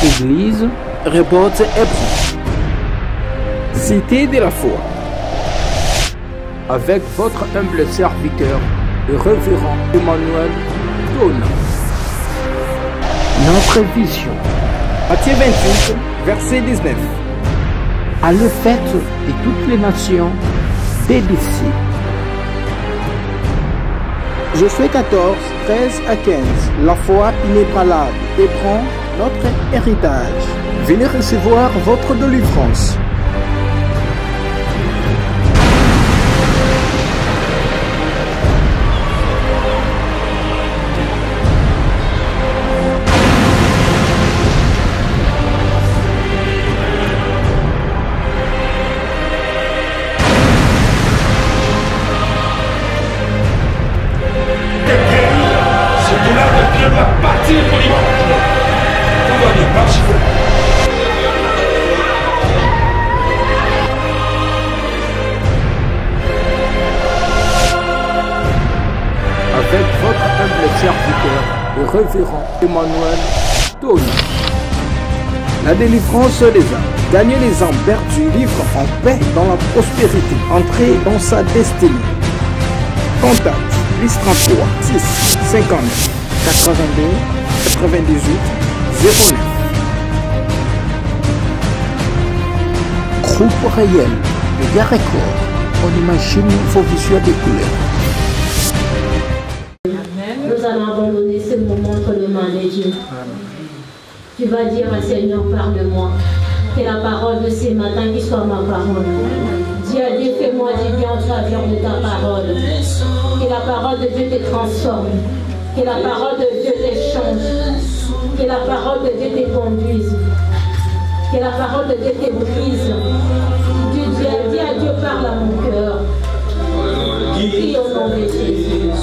Église Reporte Hébron. Cité de la foi. Avec votre humble serviteur, le révérend Emmanuel Dona. Notre vision. Matthieu 28, verset 19. À le fait de toutes les nations des disciples. Josué 14, 13 à 15. La foi inébranlable Hébron, notre héritage. Venez recevoir votre délivrance. Avec votre humble serviteur, le révérend Emmanuel Dona. La délivrance des âmes. Gagner les âmes perdues, vivre en paix dans la prospérité, entrer dans sa destinée. Contact plus 33 6 59 82 98 09. Groupe réel, média record. On imagine vos visuels de couleurs. Nous allons abandonner ce moment entre les mains de Dieu. Tu vas dire à Seigneur, parle-moi. Que la parole de ce matin qui soit ma parole. Dis à Dieu, fais-moi du bien en faveur de ta parole. Que la parole de Dieu te transforme. Que la parole de Dieu te change. Que la parole de Dieu te conduise. Que la parole de Dieu te brise. Dis à Dieu, parle à mon cœur. Prie au nom de Jésus.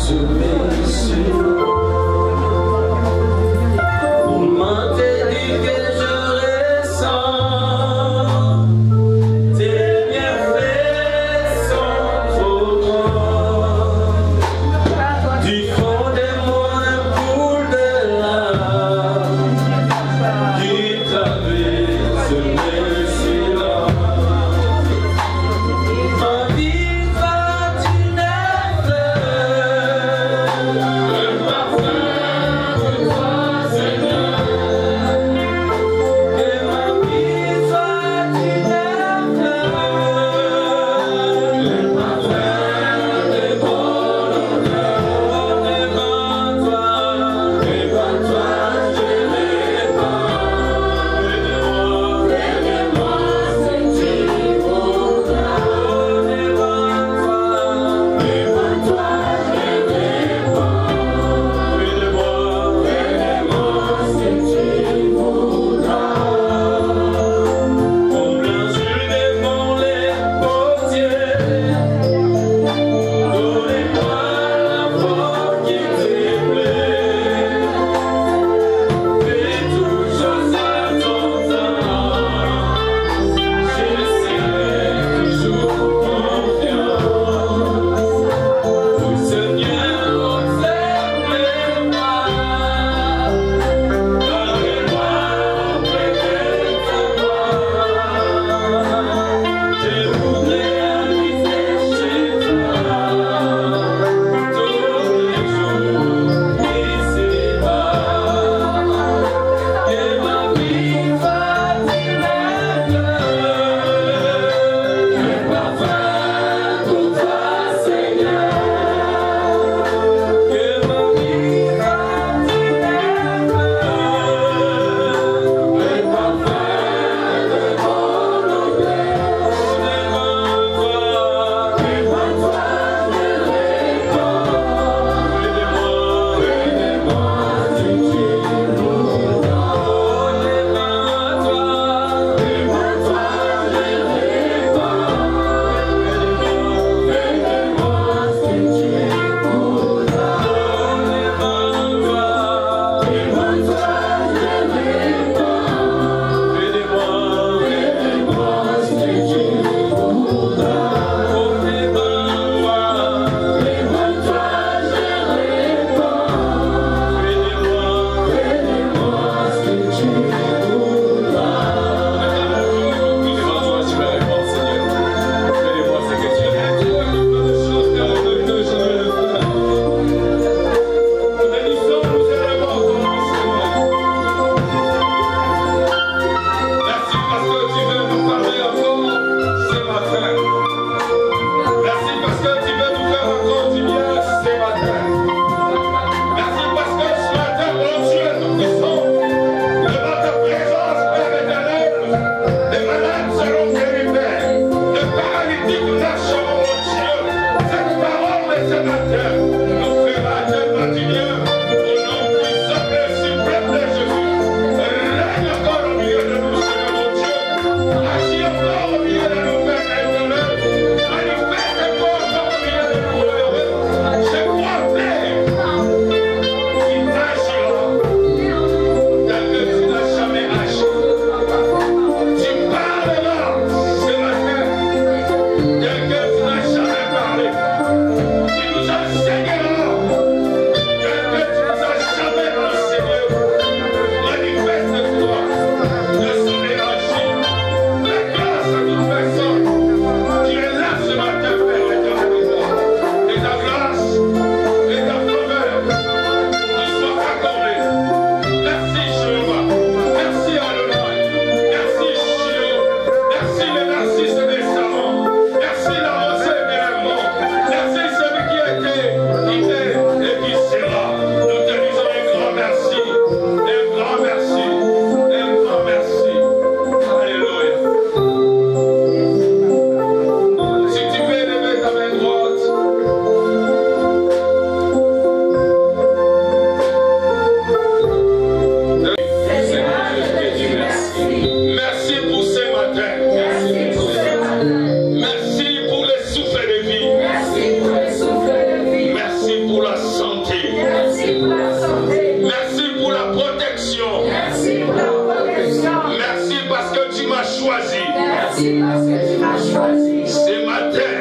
choisi. Merci parce que tu m'as choisi. Ce matin,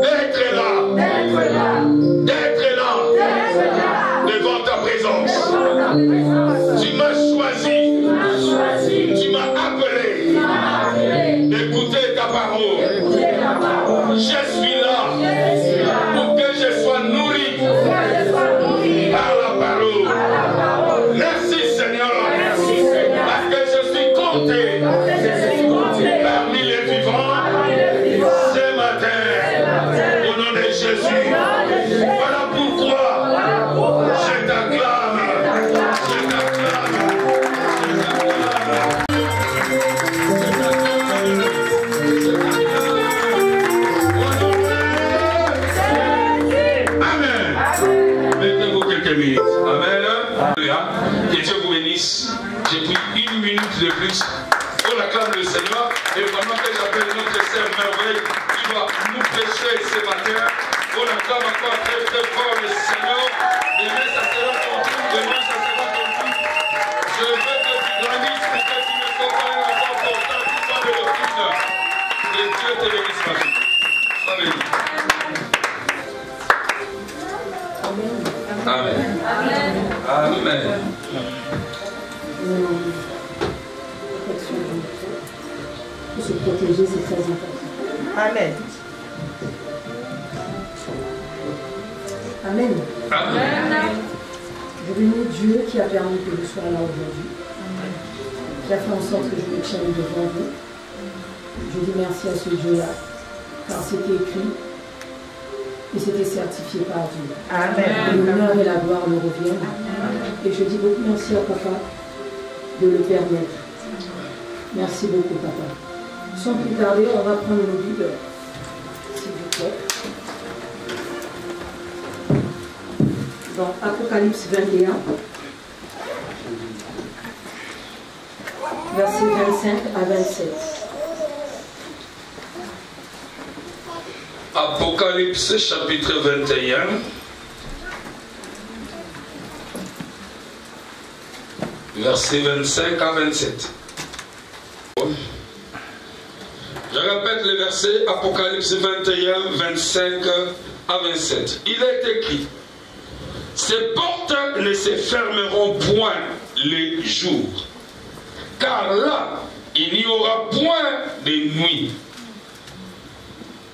d'être là devant ta présence. Tu m'as choisi. Tu m'as appelé d'écouter ta parole. Je suis là pour que je sois nourri par la parole. Merci Seigneur, parce que je suis compté parmi les vivants ce matin au nom de Jésus. Voilà pourquoi je t'acclame. Minutes. Amen. Alléluia. Que Dieu vous bénisse. J'ai pris 1 minute de plus. On acclame le Seigneur. Et pendant que j'appelle notre sœur Merveille qui va nous prêcher ce matin, on acclame encore très très fort le Seigneur. Demain ça sera ton tour. Demain ça sera ton tour. Je veux que tu grandisses pour que tu ne sois pas encore portant tout ça de l'office. Que Dieu te bénisse, ma fille. Amen. Amen. Amen. Pour se protéger, c'est très important. Amen. Amen. Amen. Je bénis Dieu qui a permis que je sois là aujourd'hui, qui a fait en sorte que je me tienne devant vous. Je dis merci à ce Dieu-là, car c'était écrit et c'était certifié par Dieu. Amen. L'honneur et la gloire me reviennent. Et je dis beaucoup merci à papa de le permettre. Merci beaucoup, papa. Sans plus tarder, on va prendre nos Bibles, s'il vous plaît. Dans Apocalypse 21, versets 25 à 27. Apocalypse chapitre 21. Versets 25 à 27. Je répète les versets, Apocalypse 21, 25 à 27. Il est écrit: ces portes ne se fermeront point les jours, car là, il n'y aura point de nuit.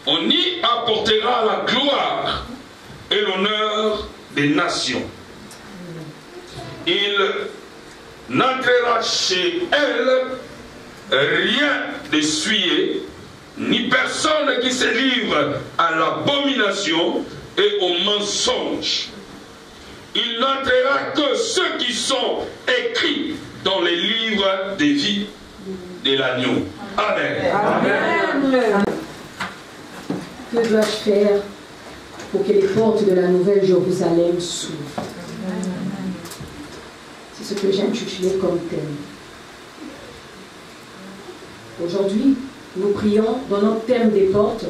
On y apportera la gloire et l'honneur des nations. Il n'entrera chez elle rien de souillé, ni personne qui se livre à l'abomination et au mensonge. Il n'entrera que ceux qui sont écrits dans les livres des vies de l'agneau. Amen. Amen. Que dois-je faire pour que les portes de la Nouvelle Jérusalem s'ouvrent? C'est ce que j'ai intitulé comme thème. Aujourd'hui, nous prions dans notre thème des portes.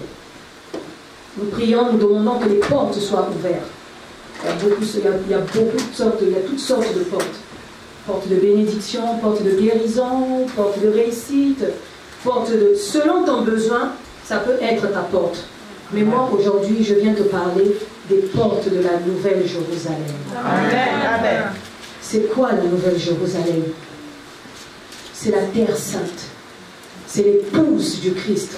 Nous prions, nous demandons que les portes soient ouvertes. Il y a toutes sortes de portes. Portes de bénédiction, portes de guérison, portes de réussite, portes de... Selon ton besoin, ça peut être ta porte. Mais moi, aujourd'hui, je viens te parler des portes de la Nouvelle Jérusalem. Amen. Amen. C'est quoi la Nouvelle Jérusalem? C'est la terre sainte. C'est l'épouse du Christ.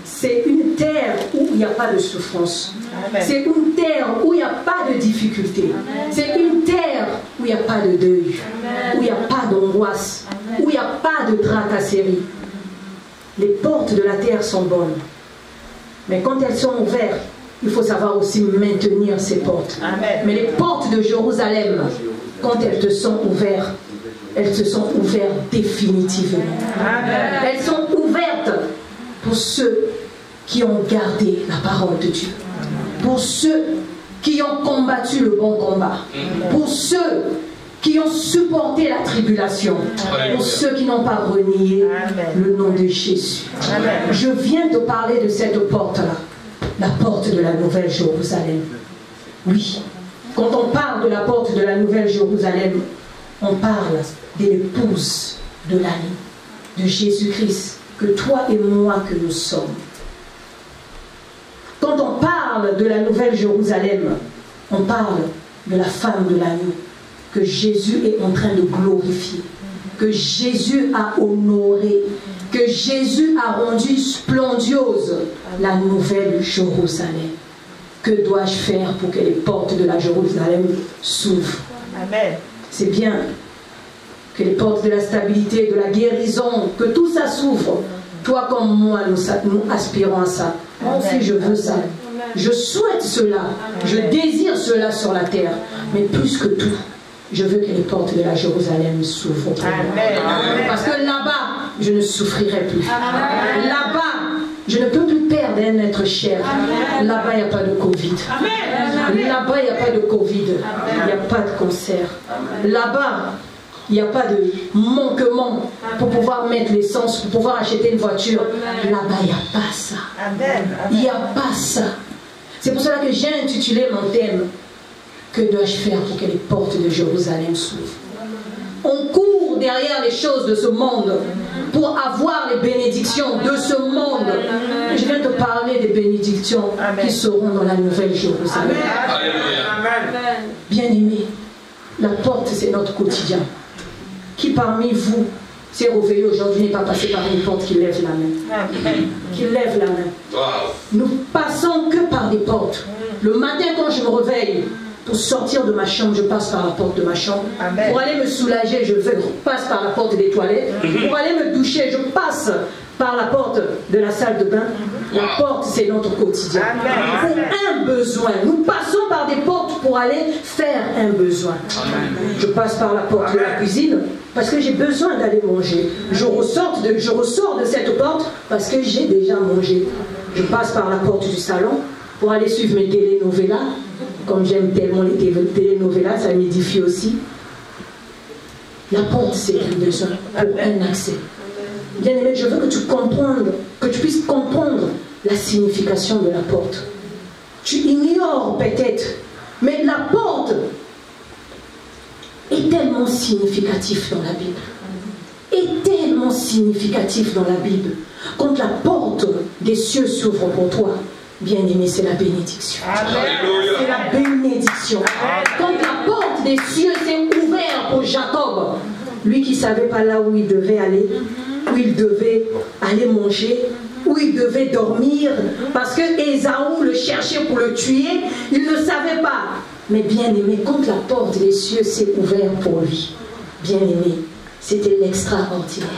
C'est une terre où il n'y a pas de souffrance. C'est une terre où il n'y a pas de difficulté. C'est une terre où il n'y a pas de deuil. Où il n'y a pas d'angoisse. Où il n'y a pas de tracasserie. Les portes de la terre sont bonnes. Mais quand elles sont ouvertes, il faut savoir aussi maintenir ces portes. Amen. Mais les portes de Jérusalem, quand elles te sont ouvertes, elles se sont ouvertes définitivement. Amen. Elles sont ouvertes pour ceux qui ont gardé la parole de Dieu. Pour ceux qui ont combattu le bon combat. Pour ceux qui ont supporté la tribulation. Pour ceux qui n'ont pas renié le nom de Jésus. Amen. Je viens de parler de cette porte-là. La porte de la Nouvelle Jérusalem. Oui. Quand on parle de la porte de la Nouvelle Jérusalem, on parle de l'épouse de l'agneau. de Jésus-Christ que toi et moi que nous sommes. Quand on parle de la Nouvelle Jérusalem, on parle de la femme de l'agneau que Jésus est en train de glorifier, que Jésus a honoré, que Jésus a rendu splendieuse la Nouvelle Jérusalem. Que dois-je faire pour que les portes de la Jérusalem s'ouvrent? Amen. C'est bien que les portes de la stabilité, de la guérison, que tout ça s'ouvre. Toi comme moi, nous aspirons à ça. Moi aussi, je veux ça. Je souhaite cela. Je désire cela sur la terre. Mais plus que tout, je veux que les portes de la Jérusalem s'ouvrent. Parce que là-bas, je ne souffrirai plus. Là-bas, je ne peux plus perdre un être cher. Là-bas, il n'y a pas de Covid. Là-bas, il n'y a pas de Covid. Il n'y a pas de cancer. Là-bas, il n'y a pas de manquement pour pouvoir mettre l'essence, pour pouvoir acheter une voiture. Là-bas, il n'y a pas ça. Il n'y a pas ça. C'est pour cela que j'ai intitulé mon thème « Que dois-je faire pour que les portes de Jérusalem s'ouvrent ?» On court derrière les choses de ce monde pour avoir les bénédictions de ce monde. Je viens te parler des bénédictions qui seront dans la Nouvelle Jérusalem. Bien-aimés, la porte, c'est notre quotidien. Qui parmi vous s'est réveillé aujourd'hui n'est pas passé par une porte qui lève la main? Qui lève la main. Nous passons que par des portes. Le matin, quand je me réveille, pour sortir de ma chambre, je passe par la porte de ma chambre. Pour aller me soulager, je passe par la porte des toilettes. Pour aller me doucher, je passe par la porte de la salle de bain. La porte, c'est notre quotidien. Pour un besoin. Nous passons par des portes pour aller faire un besoin. Je passe par la porte de la cuisine parce que j'ai besoin d'aller manger. Je ressors de cette porte parce que j'ai déjà mangé. Je passe par la porte du salon pour aller suivre mes télénovelas. Comme j'aime tellement les télénovelas, ça m'édifie aussi. La porte, c'est un besoin pour un accès. Bien aimé, je veux que tu puisses comprendre la signification de la porte. Tu ignores peut-être, mais la porte est tellement significative dans la Bible. Est tellement significative dans la Bible. Quand la porte des cieux s'ouvre pour toi, bien aimé, c'est la bénédiction. C'est la bénédiction. Quand la porte des cieux s'est ouverte pour Jacob, lui qui ne savait pas là où il devait aller, où il devait aller manger, où il devait dormir, parce que Ésaü le cherchait pour le tuer, il ne savait pas. Mais bien aimé, quand la porte des cieux s'est ouverte pour lui, bien aimé, c'était l'extraordinaire.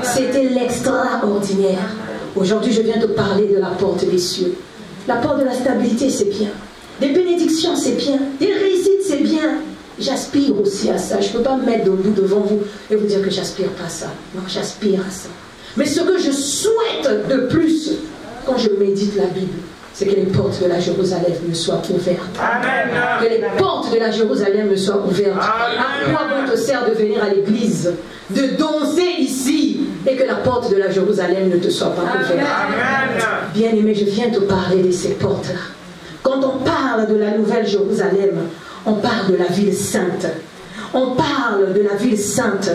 C'était l'extraordinaire. Aujourd'hui, je viens de parler de la porte des cieux. La porte de la stabilité, c'est bien. Des bénédictions, c'est bien. Des réussites, c'est bien. J'aspire aussi à ça. Je ne peux pas me mettre debout devant vous et vous dire que j'aspire pas à ça. Non, j'aspire à ça. Mais ce que je souhaite de plus, quand je médite la Bible, c'est que les portes de la Jérusalem me soient ouvertes. Amen. Que les portes de la Jérusalem me soient ouvertes. À quoi bon te sert de venir à l'église, de danser ici, et que la porte de la Jérusalem ne te soit pas ouverte? Bien aimé, je viens te parler de ces portes-là. Quand on parle de la Nouvelle Jérusalem, on parle de la ville sainte. On parle de la ville sainte.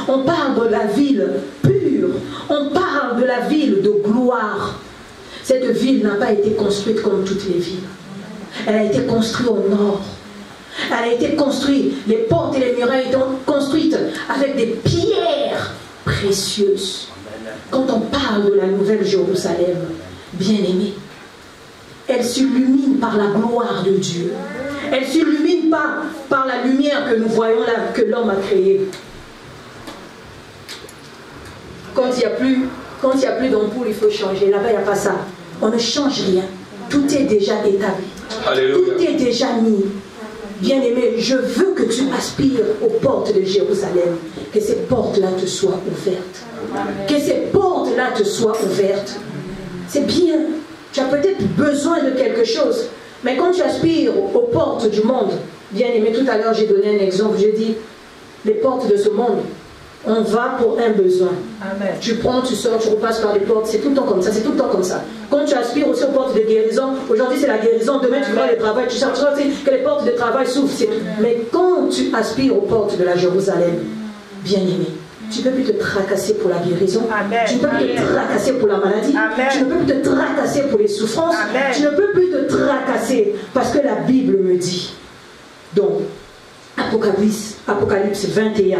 On parle de la ville pure. On parle de la ville de gloire. Cette ville n'a pas été construite comme toutes les villes. Elle a été construite au nord. Elle a été construite, les portes et les murailles sont construites avec des pierres précieuses. Quand on parle de la Nouvelle Jérusalem, bien aimée, elle s'illumine par la gloire de Dieu. Elle ne s'illumine pas par la lumière que nous voyons là, que l'homme a créée. Quand il n'y a plus d'ampoule, il faut changer. Là-bas, il n'y a pas ça. On ne change rien. Tout est déjà établi. Alléluia. Tout est déjà mis. Bien-aimé, je veux que tu aspires aux portes de Jérusalem. Que ces portes-là te soient ouvertes. Que ces portes-là te soient ouvertes. C'est bien. Tu as peut-être besoin de quelque chose. Mais quand tu aspires aux portes du monde, bien-aimé, tout à l'heure j'ai donné un exemple. J'ai dit, les portes de ce monde, on va pour un besoin. Amen. Tu prends, tu sors, tu repasses par les portes. C'est tout le temps comme ça. C'est tout le temps comme ça. Quand tu aspires aussi aux portes de guérison, aujourd'hui c'est la guérison, demain tu vas le travail, tu sors aussi que les portes de travail s'ouvrent. Mais quand tu aspires aux portes de la Jérusalem, bien-aimé, tu ne peux plus te tracasser pour la guérison. Amen. Tu ne peux plus te tracasser pour la maladie. Amen. Tu ne peux plus te tracasser pour les souffrances. Amen. Tu ne peux plus te tracasser parce que la Bible me dit. Donc, Apocalypse 21,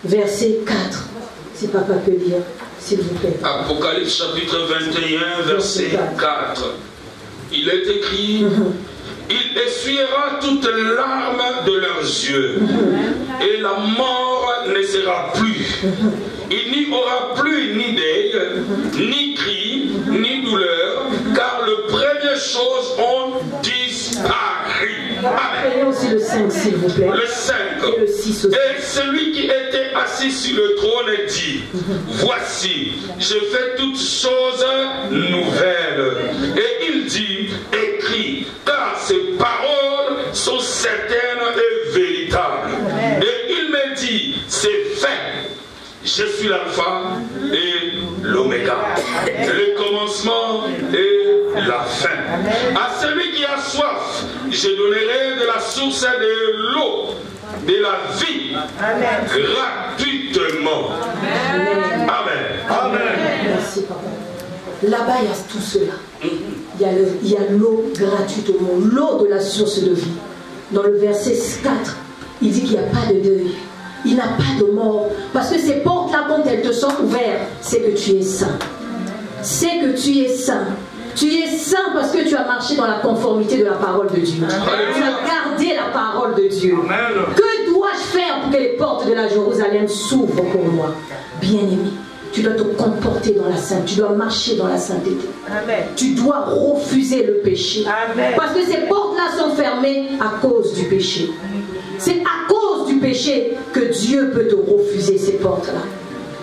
verset 4. Si papa peut lire, s'il vous plaît. Apocalypse chapitre 21, verset 4. Il est écrit, il essuiera toutes larmes de leurs yeux, et la mort ne sera plus. Il n'y aura plus ni deuil, ni cri, ni douleur, car les premières choses ont disparu. Amen. Prenez aussi le 5, s'il vous plaît. Le 5. Et le 6 aussi. Et celui qui était assis sur le trône dit, voici, je fais toutes choses nouvelles. Et il dit, écris, car ces paroles sont certaines et véritables. Et il me dit, c'est fait. Je suis l'alpha et l'oméga, le commencement et la fin. À celui qui a soif, je donnerai de la source de l'eau, de la vie, gratuitement. Amen. Amen. Merci, papa. Là-bas, il y a tout cela. Il y a l'eau gratuite au monde, l'eau de la source de vie. Dans le verset 4, il dit qu'il n'y a pas de deuil. Il n'a pas de mort. Parce que ces portes-là, quand elles te sont ouvertes, c'est que tu es saint. C'est que tu es saint. Tu es saint parce que tu as marché dans la conformité de la parole de Dieu. Tu as gardé la parole de Dieu. Que dois-je faire pour que les portes de la Jérusalem s'ouvrent pour moi? Bien-aimé, tu dois te comporter dans la sainteté. Tu dois marcher dans la sainteté. Amen. Tu dois refuser le péché. Amen. Parce que ces portes-là sont fermées à cause du péché. C'est à cause du péché que Dieu peut te refuser ces portes-là.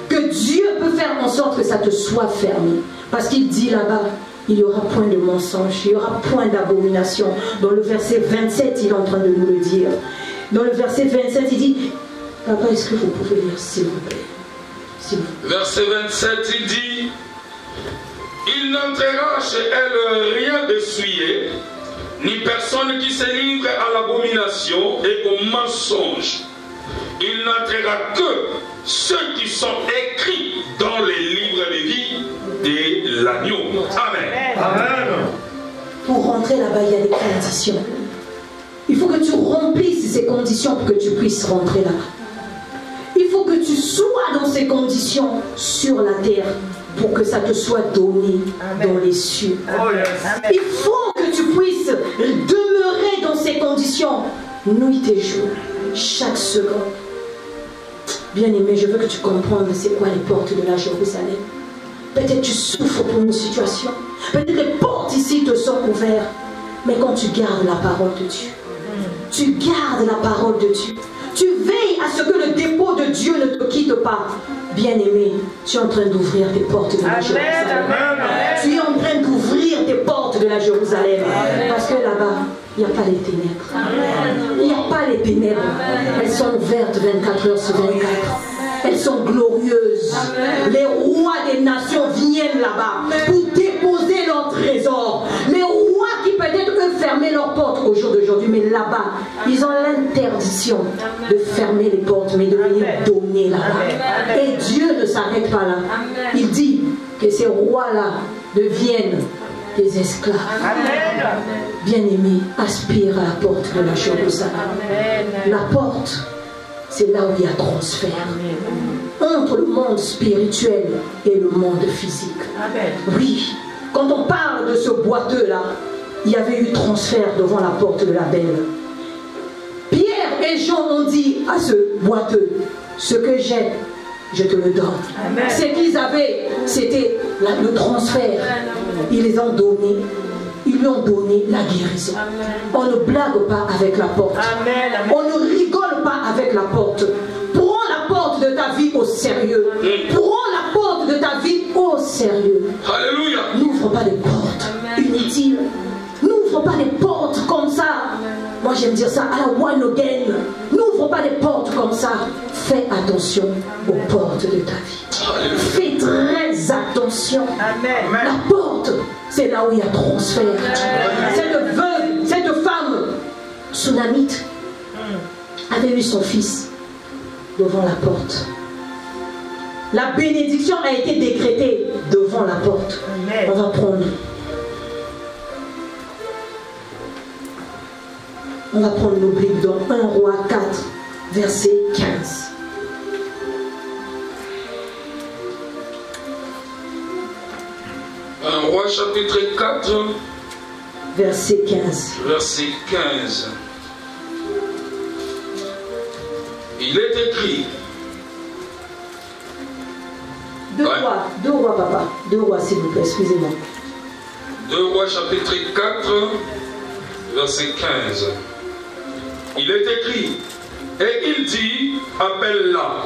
Que Dieu peut faire en sorte que ça te soit fermé. Parce qu'il dit là-bas, il n'y aura point de mensonge, il n'y aura point d'abomination. Dans le verset 27, il est en train de nous le dire. Dans le verset 27, il dit, papa, est-ce que vous pouvez lire, s'il vous plaît? Verset 27, il dit, il n'entrera chez elle rien de souillé, ni personne qui se livre à l'abomination et au mensonge. Il n'entrera que ceux qui sont écrits dans les livres de vie de l'agneau. Amen. Amen. Pour rentrer là-bas, il y a des conditions. Il faut que tu remplisses ces conditions pour que tu puisses rentrer là-bas. Il faut que tu sois dans ces conditions sur la terre pour que ça te soit donné dans les cieux. Oh yes. Il faut que tu puisses demeurer dans ces conditions nuit et jour, chaque seconde. Bien-aimé, je veux que tu comprennes c'est quoi les portes de la Jérusalem. Peut-être tu souffres pour une situation. Peut-être les portes ici te sont ouvertes. Mais quand tu gardes la parole de Dieu, tu gardes la parole de Dieu, tu veilles à ce que le dépôt de Dieu ne te quitte pas. Bien-aimé, tu es en train d'ouvrir tes portes de la Jérusalem. Tu es en train d'ouvrir tes portes de la Jérusalem. Parce que là-bas, il n'y a pas les ténèbres. Il n'y a pas les ténèbres. Elles sont ouvertes 24 heures sur 24. Elles sont glorieuses. Les rois des nations viennent là-bas pour déposer leurs trésors. Les rois qui peut-être eux fermer leurs portes au jour d'aujourd'hui, mais là-bas, ils ont l'interdiction de fermer les portes, mais de venir donner là-bas. Et Dieu ne s'arrête pas là. Il dit que ces rois-là deviennent des esclaves. Bien-aimés, aspire à la porte de la Jérusalem. La porte, c'est là où il y a transfert entre le monde spirituel et le monde physique. Oui, quand on parle de ce boiteux-là, il y avait eu transfert devant la porte de la belle. Pierre et Jean ont dit à ce boiteux, ce que j'ai, je te le donne. Ce qu'ils avaient, c'était le transfert. Ils les ont donné. Ils lui ont donné la guérison. On ne blague pas avec la porte. On ne rigole pas avec la porte. Prends la porte de ta vie au sérieux. Prends la porte de ta vie au sérieux. Alléluia. N'ouvre pas les portes inutiles. N'ouvre pas les portes comme ça. Moi j'aime dire ça à la one again. N'ouvre pas les portes comme ça. Fais attention aux portes de ta vie. Fais très attention. La porte, c'est là où il y a transfert. Cette veuve, cette femme tsunamite avait eu son fils devant la porte. La bénédiction a été décrétée devant la porte. Amen. On va prendre. On va prendre nos Bibles dans 1 Roi 4, verset 15. 1 Roi chapitre 4, Verset 15. verset 15. Il est écrit. 2 rois, papa. 2 rois, s'il vous plaît, excusez-moi. 2 Rois chapitre 4, verset 15. Il est écrit, et il dit, appelle-la.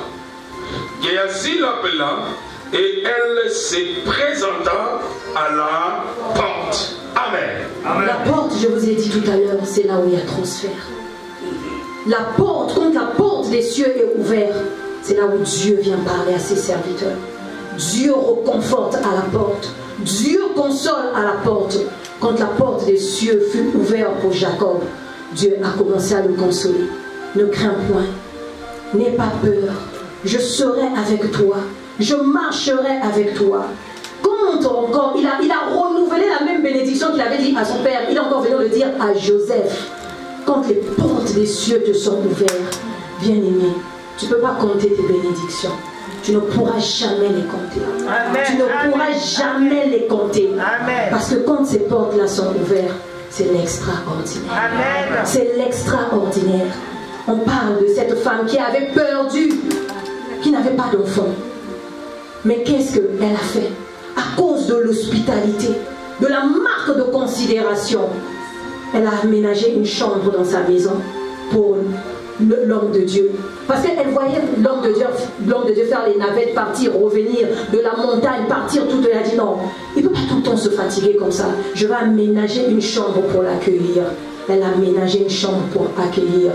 Géasi l'appela, et elle se présenta à la porte. Amen. Amen. La porte, je vous ai dit tout à l'heure, c'est là où il y a transfert. La porte, quand la porte des cieux est ouverte, c'est là où Dieu vient parler à ses serviteurs. Dieu reconforte à la porte. Dieu console à la porte. Quand la porte des cieux fut ouverte pour Jacob, Dieu a commencé à le consoler. Ne crains point, n'aie pas peur, je serai avec toi, je marcherai avec toi. Quand encore, il a renouvelé la même bénédiction qu'il avait dit à son père, il a encore venu le dire à Joseph. Quand les portes des cieux te sont ouvertes, bien-aimé, tu ne peux pas compter tes bénédictions. Tu ne pourras jamais les compter. Amen. Tu ne pourras jamais les compter. Amen. Parce que quand ces portes-là sont ouvertes, c'est l'extraordinaire. Amen. C'est l'extraordinaire. On parle de cette femme qui avait perdu, qui n'avait pas d'enfant. Mais qu'est-ce qu'elle a fait? À cause de l'hospitalité, de la marque de considération, elle a aménagé une chambre dans sa maison pour l'homme de Dieu. Parce qu'elle voyait l'homme de Dieu faire les navettes, partir, revenir, de la montagne, partir tout. Elle a dit non, il ne peut pas tout le temps se fatiguer comme ça. Je vais aménager une chambre pour l'accueillir. Elle a aménagé une chambre pour accueillir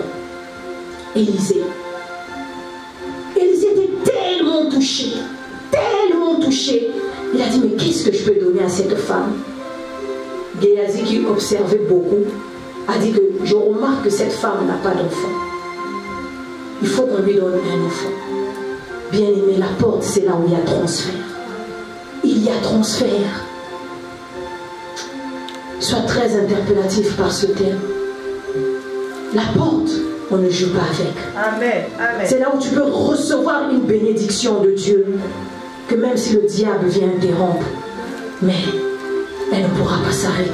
Élisée. Élisée était tellement touché. Tellement touché. Il a dit, mais qu'est-ce que je peux donner à cette femme? Géasi, qui observait beaucoup, a dit que je remarque que cette femme n'a pas d'enfant. Il faut qu'on lui donne un enfant. Bien aimé, la porte, c'est là où il y a transfert. Il y a transfert. Sois très interpellatif par ce terme. La porte, on ne joue pas avec. Amen. Amen. C'est là où tu peux recevoir une bénédiction de Dieu, que même si le diable vient interrompre, mais elle ne pourra pas s'arrêter.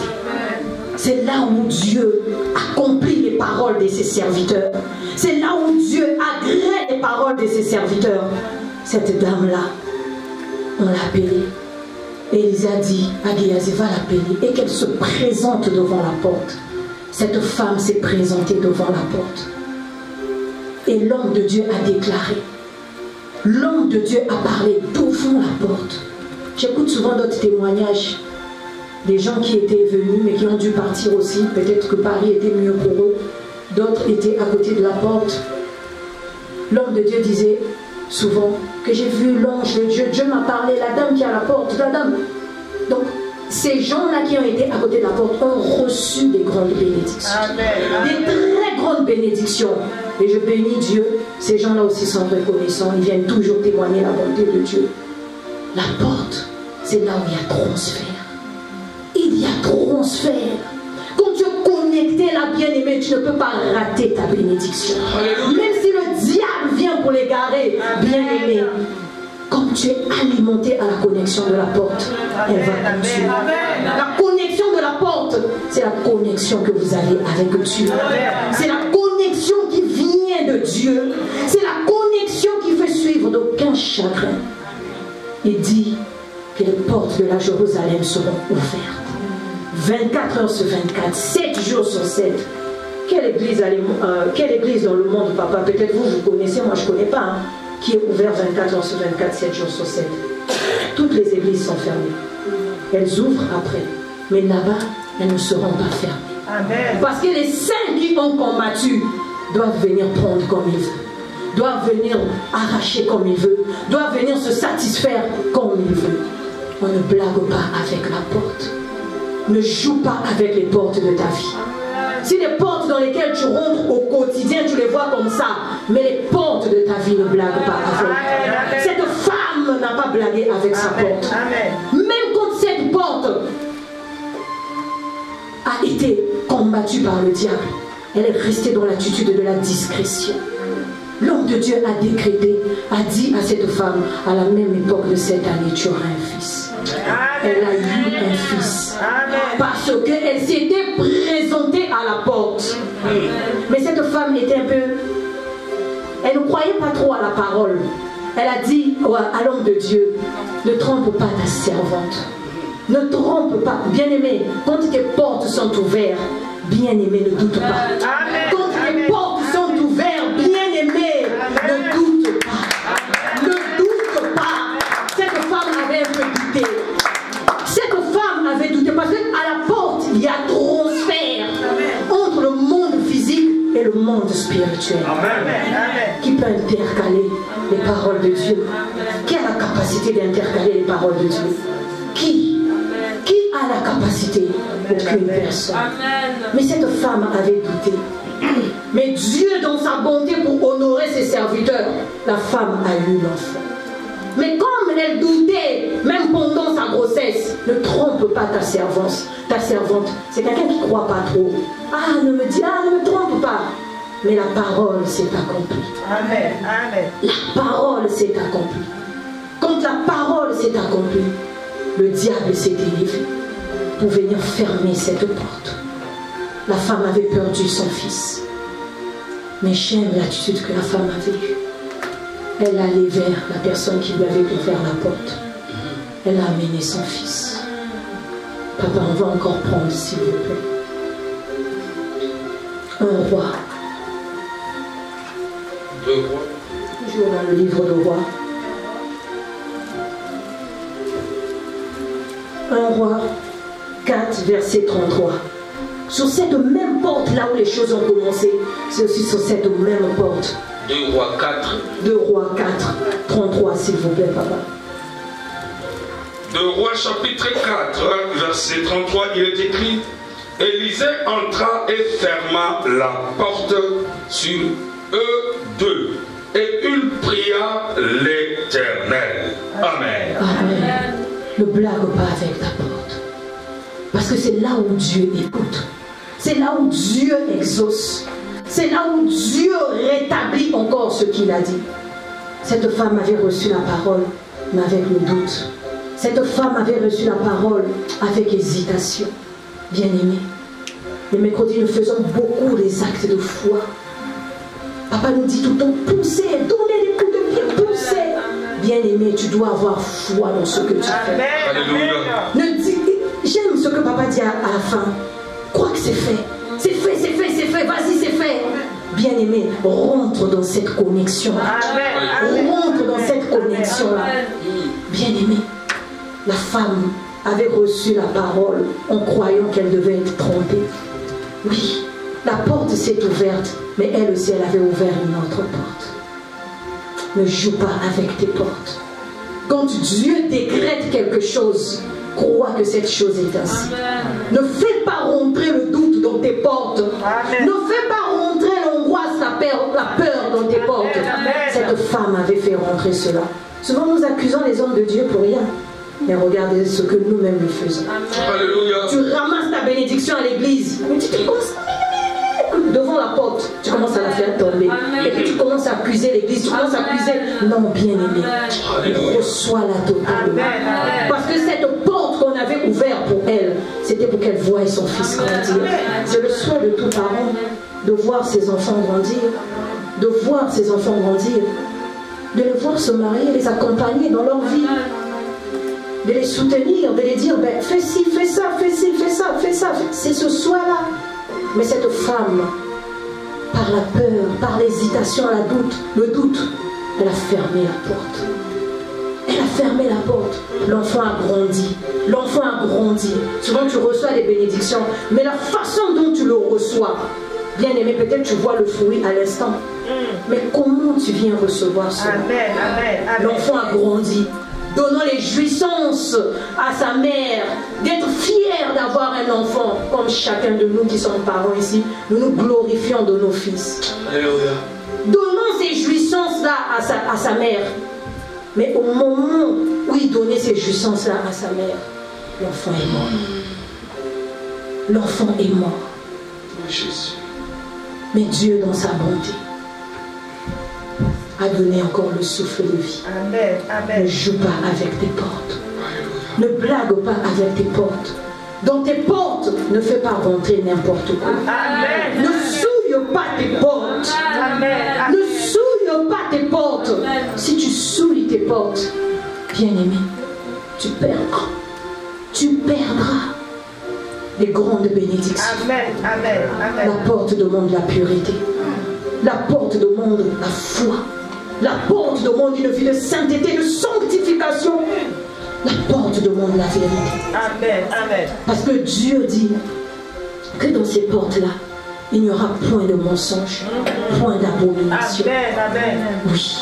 C'est là où Dieu accomplit les paroles de ses serviteurs. C'est là où Dieu agrée les paroles de ses serviteurs. Cette dame-là, on l'a appelée. Élisée a dit à Géasi, va l'appeler, et qu'elle se présente devant la porte. Cette femme s'est présentée devant la porte. Et l'homme de Dieu a déclaré. L'homme de Dieu a parlé devant la porte. J'écoute souvent d'autres témoignages. Des gens qui étaient venus mais qui ont dû partir aussi. Peut-être que Paris était mieux pour eux. D'autres étaient à côté de la porte. L'homme de Dieu disait souvent que j'ai vu l'ange de Dieu. Dieu m'a parlé, la dame qui est à la porte, la dame. Donc, ces gens-là qui ont été à côté de la porte ont reçu des grandes bénédictions. Amen. Des très grandes bénédictions. Et je bénis Dieu. Ces gens-là aussi sont reconnaissants. Ils viennent toujours témoigner la bonté de Dieu. La porte, c'est là où il y a transfert. Il y a transfert. Quand tu es connecté là, bien-aimé, tu ne peux pas rater ta bénédiction. Même si le diable vient pour l'égarer, bien-aimé, comme tu es alimenté à la connexion de la porte, elle va continuer. La connexion de la porte, c'est la connexion que vous avez avec Dieu. C'est la connexion qui vient de Dieu. C'est la connexion qui fait suivre d'aucun chagrin. Il dit que les portes de la Jérusalem seront ouvertes. 24 heures sur 24, 7 jours sur 7. Quelle église dans le monde, papa? Peut-être vous connaissez, moi je ne connais pas. Hein, qui est ouvert 24 heures sur 24, 7 jours sur 7. Toutes les églises sont fermées. Elles ouvrent après. Mais là-bas, elles ne seront pas fermées. Amen. Parce que les saints qui ont combattu doivent venir prendre comme ils veulent. Doivent venir arracher comme ils veulent. Doivent venir se satisfaire comme ils veulent. On ne blague pas avec la porte. Ne joue pas avec les portes de ta vie. Si les portes dans lesquelles tu rentres au quotidien, tu les vois comme ça, mais les portes de ta vie ne blaguent pas avec. Cette femme blaguer avec sa porte. Amen. Même quand cette porte a été combattue par le diable, elle est restée dans l'attitude de la discrétion. L'homme de Dieu a décrété, a dit à cette femme, à la même époque de cette année, tu auras un fils. Elle a eu un fils. Parce qu'elle s'était présentée à la porte. Mais cette femme était un peu... Elle ne croyait pas trop à la parole. Elle a dit à l'homme de Dieu, ne trompe pas ta servante. Ne trompe pas. Bien-aimé, quand tes portes sont ouvertes, bien-aimé, ne doute pas. Quand tes portes sont ouvertes, bien-aimé, ne doute pas. Ne doute pas. Cette femme avait un peu douté. Cette femme avait douté parce qu'à la porte, il y a transfert entre le monde physique et le monde spirituel. Qui peut intercaler les paroles de Dieu? Qui a la capacité d'intercaler les paroles de Dieu? Qui a la capacité? Aucune personne. Mais cette femme avait douté. Mais Dieu, dans sa bonté pour honorer ses serviteurs, la femme a eu l'enfant. Mais comme elle doutait, même pendant sa grossesse, ne trompe pas ta servante. Ta servante, c'est quelqu'un qui ne croit pas trop. Ah, ne me trompe pas. Mais la parole s'est accomplie. Amen. Amen. La parole s'est accomplie. Quand la parole s'est accomplie, le diable s'est élevé pour venir fermer cette porte. La femme avait perdu son fils. Mais j'aime l'attitude que la femme avait eue. Elle allait vers la personne qui lui avait ouvert la porte. Elle a amené son fils. Papa, on va encore prendre, s'il vous plaît. Un roi. Toujours dans le livre de Rois. Un roi 4, verset 33. Sur cette même porte, là où les choses ont commencé, c'est aussi sur cette même porte. 2 Rois 4. 2 Rois 4, 33, s'il vous plaît, papa. 2 Rois chapitre 4, verset 33, il est écrit: Élisée entra et ferma la porte sur eux deux, et il pria l'Éternel. Amen. Amen. Ne blague pas avec ta porte. Parce que c'est là où Dieu écoute. C'est là où Dieu exauce. C'est là où Dieu rétablit encore ce qu'il a dit. Cette femme avait reçu la parole, mais avec le doute. Cette femme avait reçu la parole avec hésitation. Bien-aimé, les mercredis, nous faisons beaucoup les actes de foi. Papa nous dit tout le temps, poussez, donnez des coups de pied, poussez. Bien-aimé, tu dois avoir foi dans ce que tu fais. Alléluia. J'aime ce que papa dit à la fin. Crois que c'est fait. C'est fait, c'est fait, c'est fait. Vas-y, c'est fait. Bien-aimé, rentre dans cette connexion. Rentre dans cette connexion-là. Bien-aimé, la femme avait reçu la parole en croyant qu'elle devait être trompée. Oui, la porte s'est ouverte, mais elle aussi, elle avait ouvert une autre porte. Ne joue pas avec tes portes. Quand Dieu décrète quelque chose, crois que cette chose est ainsi. Ne fais pas rentrer le doute dans tes portes. Ne fais pas rentrer l'angoisse, la peur dans tes portes. Cette femme avait fait rentrer cela. Souvent nous accusons les hommes de Dieu pour rien. Mais regardez ce que nous-mêmes nous faisons. Alléluia. Tu ramasses ta bénédiction à l'église. Mais tu te commences devant la porte, tu commences à la faire tomber. Et puis tu commences à accuser l'église, tu commences à accuser. Non, bien-aimé, reçois-la totalement. Parce que cette porte qu'on avait ouverte pour elle, c'était pour qu'elle voie son fils grandir. C'est le souhait de tout parent, de voir ses enfants grandir, de voir ses enfants grandir, de les voir se marier, les accompagner dans leur vie, de les soutenir, de les dire, ben, fais ci, fais ça, fais ci, fais ça, fais ça. C'est ce souhait-là. Mais cette femme, par la peur, par l'hésitation, le doute, elle a fermé la porte. Elle a fermé la porte. L'enfant a grandi. L'enfant a grandi. Souvent tu reçois des bénédictions, mais la façon dont tu le reçois, bien aimé, peut-être tu vois le fruit à l'instant. Mais comment tu viens recevoir cela? L'enfant a grandi, donnant les jouissances à sa mère, d'être fier d'avoir un enfant, comme chacun de nous qui sommes parents ici, nous nous glorifions de nos fils. Alléluia. Donnons ces jouissances-là à sa mère. Mais au moment mari donnait ces jouissances-là à sa mère, l'enfant est mort. L'enfant est mort. Mais Dieu, dans sa bonté, a donné encore le souffle de vie. Amen. Amen. Ne joue pas avec tes portes. Ne blague pas avec tes portes. Dans tes portes, ne fais pas rentrer n'importe quoi. Amen. Ne souille pas tes portes. Amen. Ne souille pas tes portes. Si tu souilles tes portes, bien-aimé, tu perdras. Tu perdras les grandes bénédictions. Amen. Amen. Amen. La porte demande la pureté. La porte demande la foi. La porte demande une vie de sainteté, de sanctification. La porte demande la vérité. Amen. Amen. Parce que Dieu dit que dans ces portes-là, il n'y aura point de mensonge, point d'abomination. Amen. Amen. Oui,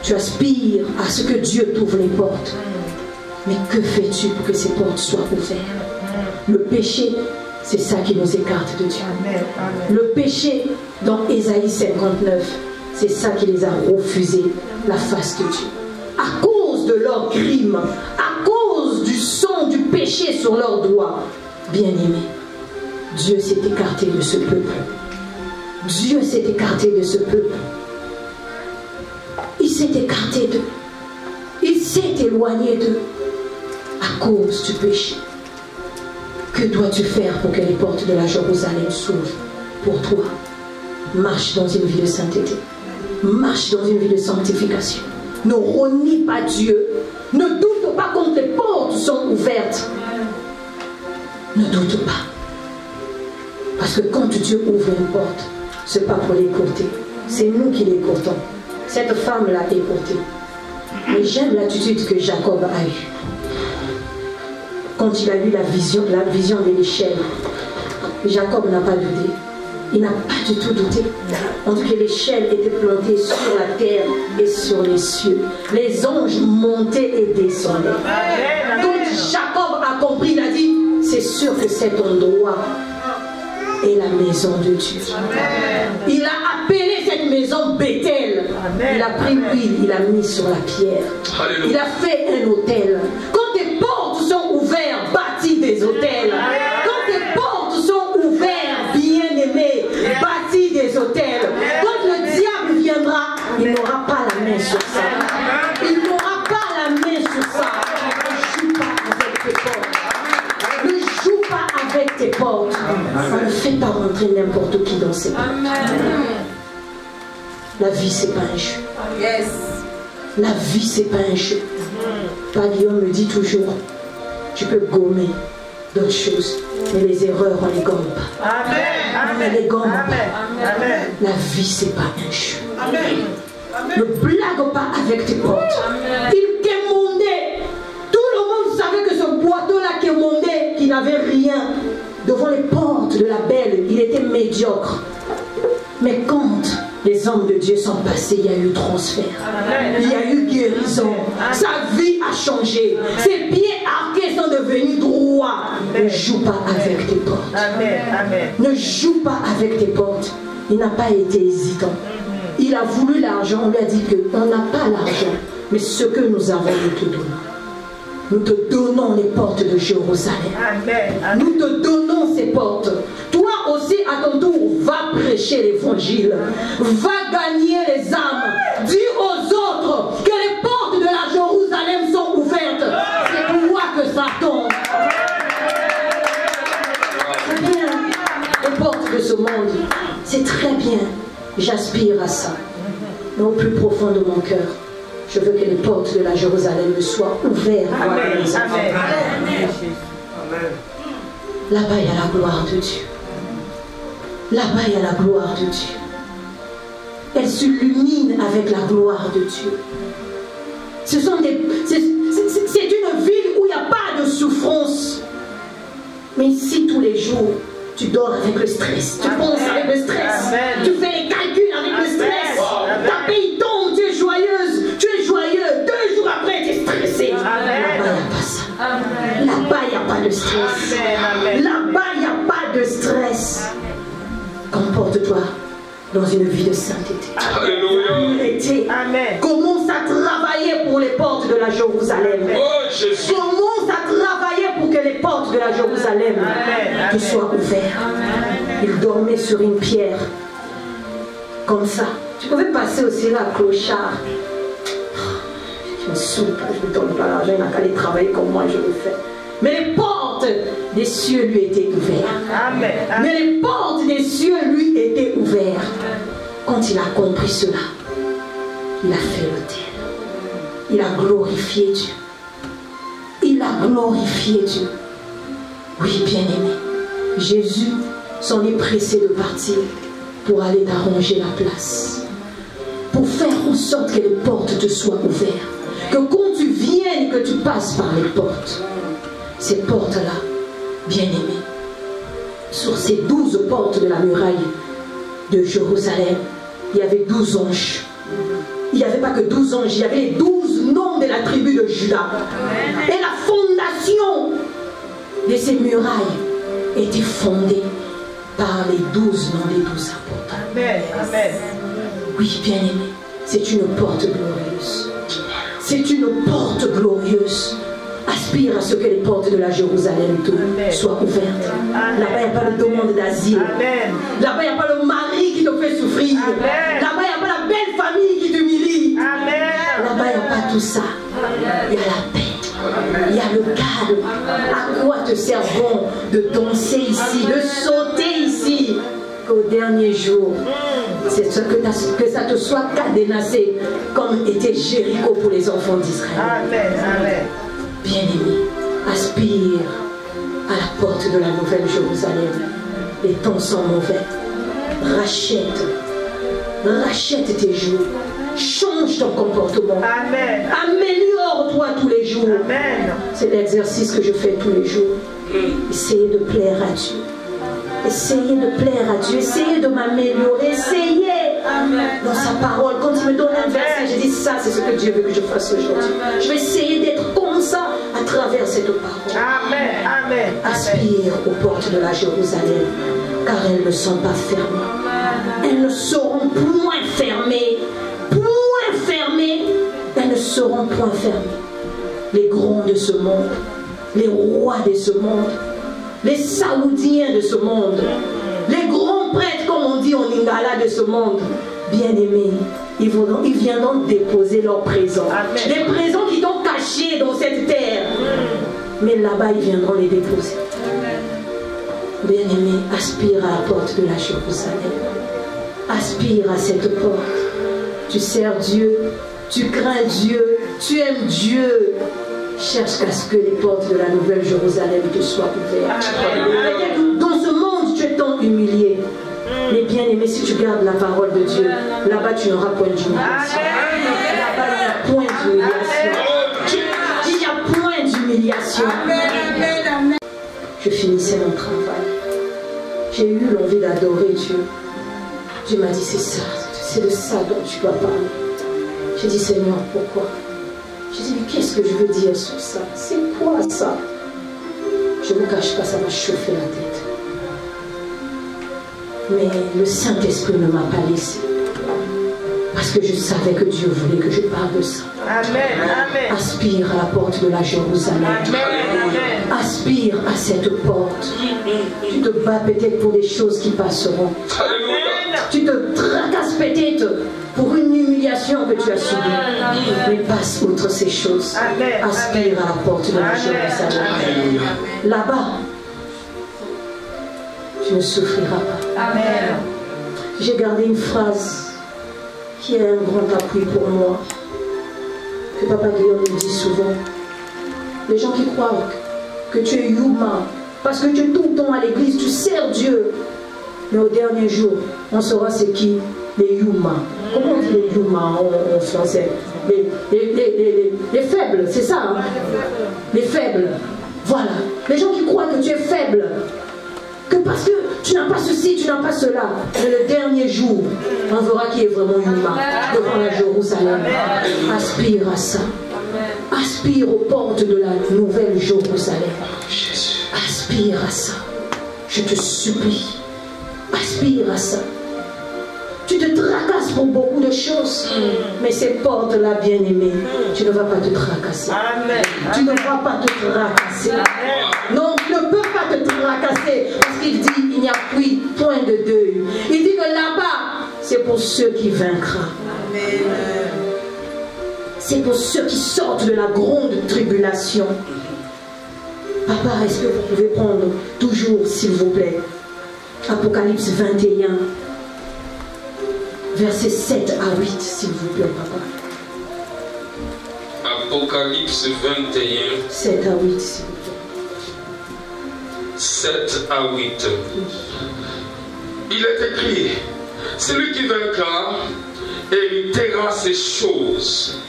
tu aspires à ce que Dieu t'ouvre les portes. Mais que fais-tu pour que ces portes soient ouvertes? Le péché, c'est ça qui nous écarte de Dieu. Amen. Amen. Le péché, dans Ésaïe 59, c'est ça qui les a refusés, la face de Dieu. À cause de leurs crimes, à cause du sang du péché sur leurs doigts, bien-aimés, Dieu s'est écarté de ce peuple. Dieu s'est écarté de ce peuple. Il s'est écarté d'eux. Il s'est éloigné d'eux à cause du péché. Que dois-tu faire pour que les portes de la Jérusalem s'ouvrent pour toi? Marche dans une vie de sainteté. Marche dans une vie de sanctification. Ne renie pas Dieu. Ne doute pas quand les portes sont ouvertes. Ne doute pas. Parce que quand Dieu ouvre une porte, ce n'est pas pour l'écouter. C'est nous qui l'écoutons. Cette femme l'a écouté. Mais j'aime l'attitude que Jacob a eue. Quand il a eu la vision de l'échelle, Jacob n'a pas douté. Il n'a pas du tout douté. On dit que l'échelle était plantée sur la terre et sur les cieux. Les anges montaient et descendaient. Quand Jacob a compris, il a dit, c'est sûr que cet endroit est la maison de Dieu. Il a appelé cette maison Bethel. Il a pris l'huile, il a mis sur la pierre. Il a fait un autel. Quand tes portes sont ouvertes, bâtis des autels. Quand tes portes sont ouvertes, bien-aimés, bâtis des autels. Quand le diable viendra, il n'aura pas la main sur ça. Il n'aura pas la main sur ça. Ne joue pas avec tes portes. Ne joue pas avec tes portes. On ne fait pas rentrer n'importe qui dans ces portes. La vie, c'est pas un jeu. Yes. La vie, c'est pas un jeu. Guillaume me dit toujours, tu peux gommer d'autres choses, mais les erreurs, on les gomme pas. Amen. On les gomme pas. Amen. La vie, c'est pas un jeu. Ne blague pas avec tes portes. Il quémondait. Tout le monde savait que ce boiteau-là quémondait, qui n'avait rien. Devant les portes de la belle, il était médiocre. Mais quand les hommes de Dieu sont passés, il y a eu transfert. Il y a eu guérison. Sa vie a changé. Ses pieds arqués sont devenus droits. Ne joue pas avec tes portes. Ne joue pas avec tes portes. Il n'a pas été hésitant. Il a voulu l'argent. On lui a dit qu'on n'a pas l'argent. Mais ce que nous avons, nous te donnons. Nous te donnons les portes de Jérusalem. Nous te donnons ces portes. Toi aussi, à ton tour, va prêcher l'évangile. Va gagner les âmes. Dis aux autres que les portes de la Jérusalem sont ouvertes. C'est toi que ça tombe. C'est bien. Les portes de ce monde, c'est très bien. J'aspire à ça. Mais au plus profond de mon cœur, je veux que les portes de la Jérusalem soient ouvertes. Amen. Là-bas, il y a la gloire de Dieu. Là-bas, il y a la gloire de Dieu. Elle s'illumine avec la gloire de Dieu. C'est une ville où il n'y a pas de souffrance. Mais ici, tous les jours, tu dors avec le stress. Tu penses avec le stress. Amen. Tu fais les calculs avec le stress. Ta paye tombe, tu es joyeuse. Tu es joyeux. 2 jours après, tu es stressé. Là-bas, il n'y a pas ça. Là-bas, il n'y a pas de stress. Là-bas, il n'y a pas de stress. Comporte-toi dans une vie de sainteté. Alléluia. Commence à travailler pour les portes de la Jérusalem. Oh, Jésus. Commence à travailler pour que les portes de la Jérusalem te soient ouvertes. Il dormait sur une pierre. Comme ça. Tu pouvais passer aussi là, clochard. Je me soupe, je ne donne pas l'argent, il n'a qu'à aller travailler comme moi, je le fais. Mais les portes des cieux lui étaient ouvertes. Amen. Mais les portes des cieux lui étaient ouvertes. Quand il a compris cela, il a fait l'autel. Il a glorifié Dieu. Il a glorifié Dieu. Oui, bien-aimé, Jésus s'en est pressé de partir pour aller t'arranger la place. Pour faire en sorte que les portes te soient ouvertes. Que quand tu viennes, que tu passes par les portes. Ces portes-là, bien-aimés, sur ces 12 portes de la muraille de Jérusalem, il y avait 12 anges. Il n'y avait pas que 12 anges, il y avait les 12 noms de la tribu de Juda. Et la fondation de ces murailles était fondée par les 12 noms des 12 apôtres. Amen. Amen. Oui, bien-aimé, c'est une porte glorieuse. C'est une porte glorieuse. Aspire à ce que les portes de la Jérusalem soient ouvertes. Là-bas, il n'y a pas de demande d'asile. Là-bas, il n'y a pas le mari qui te fait souffrir. Là-bas, il n'y a pas la belle famille qui t'humilie. Là-bas, il n'y a pas tout ça. Il y a la paix. Il y a le calme. À quoi te sert bon de danser ici, de sauter ici, qu'au dernier jour, c'est ce que ça te soit cadenassé comme était Jéricho pour les enfants d'Israël. Amen. Amen. Bien-aimé, aspire à la porte de la nouvelle Jérusalem. Les temps sont mauvais. Rachète tes jours. Change ton comportement. Amen. Améliore-toi tous les jours. Amen. C'est l'exercice que je fais tous les jours. Essayez de plaire à Dieu. Essayez de plaire à Dieu. Essayez de m'améliorer. Essayez dans sa parole. Quand il me donne un verset, je dis ça, c'est ce que Dieu veut que je fasse aujourd'hui. Je vais essayer d'être comme ça à travers cette parole. Amen. Amen. Aspire aux portes de la Jérusalem, car elles ne sont pas fermées. Elles ne seront point fermées. Point fermées. Elles ne seront point fermées. Les grands de ce monde, les rois de ce monde, les Saoudiens de ce monde, les grands prêtres, comme on dit en lingala de ce monde, bien-aimés, ils viendront déposer leurs présents. Les présents qui sont cachés dans cette terre. Mais là-bas, ils viendront les déposer. Bien-aimés, aspire à la porte de la Jérusalem. Aspire à cette porte. Tu sers Dieu, tu crains Dieu, tu aimes Dieu. Cherche à ce que les portes de la nouvelle Jérusalem te soient ouvertes. Dans ce monde, tu es tant humilié. Mais bien aimé, si tu gardes la parole de Dieu, là-bas tu n'auras point d'humiliation. Là-bas il n'y a point d'humiliation. Il n'y a point d'humiliation. Je finissais mon travail. J'ai eu l'envie d'adorer Dieu. Dieu m'a dit, c'est ça, c'est de ça dont tu dois parler. J'ai dit, Seigneur, pourquoi? J'ai dit, mais qu'est-ce que je veux dire sur ça? C'est quoi ça? Je ne me cache pas, ça m'a chauffé la tête. Mais le Saint-Esprit ne m'a pas laissé. Parce que je savais que Dieu voulait que je parle de ça. Amen. Amen. Aspire à la porte de la Jérusalem. Amen. Aspire à cette porte. Tu te bats peut-être pour des choses qui passeront. Tu te tracasses peut-être pour une humiliation que tu as subie. Mais passe outre ces choses. Aspire à la porte de la Jérusalem. Là-bas, tu ne souffriras pas. Amen. J'ai gardé une phrase qui est un grand appui pour moi, que Papa Guillaume me dit souvent. Les gens qui croient que tu es humain, parce que tu es tout le temps à l'église, tu sers Dieu. Mais au dernier jour, on saura c'est qui les humains. Comment on dit les humains en français? Les faibles, c'est ça, hein? Les faibles. Voilà. Les gens qui croient que tu es faible, que parce que tu n'as pas ceci, tu n'as pas cela. Mais le dernier jour, on verra qui est vraiment humain devant la Jérusalem. Aspire à ça. Aspire aux portes de la nouvelle Jérusalem. Aspire à ça. Je te supplie. Aspire à ça. Tu te tracasses passes pour beaucoup de choses. Mais ces portes-là, bien-aimé, tu ne vas pas te tracasser. Amen. Tu ne vas pas te tracasser. Non, tu ne peux pas te tracasser. Parce qu'il dit, il n'y a plus point de deuil. Il dit que là-bas, c'est pour ceux qui vaincront. C'est pour ceux qui sortent de la grande tribulation. Papa, est-ce que vous pouvez prendre toujours, s'il vous plaît, Apocalypse 21, versets 7 à 8, s'il vous plaît, papa. Apocalypse 21, 7 à 8, s'il vous plaît. 7 à 8. Il est écrit, celui qui vaincra héritera ces choses.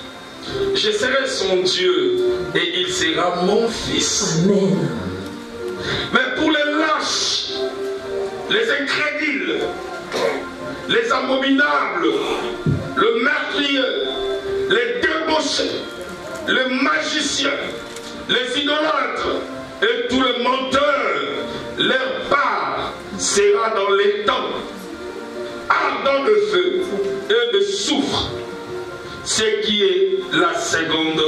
Je serai son Dieu et il sera mon fils. Amen. Mais pour les lâches, les incrédules, les abominables, le meurtrier, les débauchés, les magiciens, les idolâtres et tous les menteurs, leur part sera dans les temps, ardent de feu et de soufre, ce qui est la seconde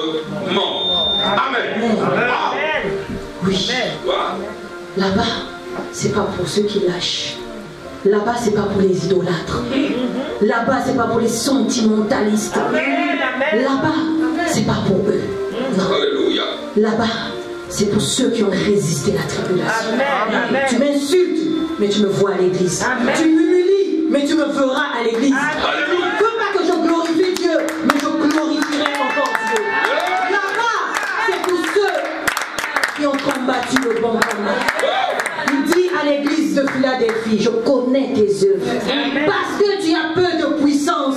mort. Amen. Amen. Oui. Là-bas, c'est pas pour ceux qui lâchent. Là-bas, c'est pas pour les idolâtres. Là-bas, c'est pas pour les sentimentalistes. Là-bas, c'est pas pour eux. Non. Alléluia. Là-bas, c'est pour ceux qui ont résisté à la tribulation. Amen. Tu m'insultes, mais tu me vois à l'église. Tu m'humilies, mais tu me verras à l'église. Alléluia. Il ne faut pas que je glorifie Dieu, mais je glorifierai encore Dieu. Là-bas, c'est pour ceux qui ont combattu le bon combat. Il dit à l'église de Philadelphie, je connais tes œuvres. Parce que tu as peu de puissance,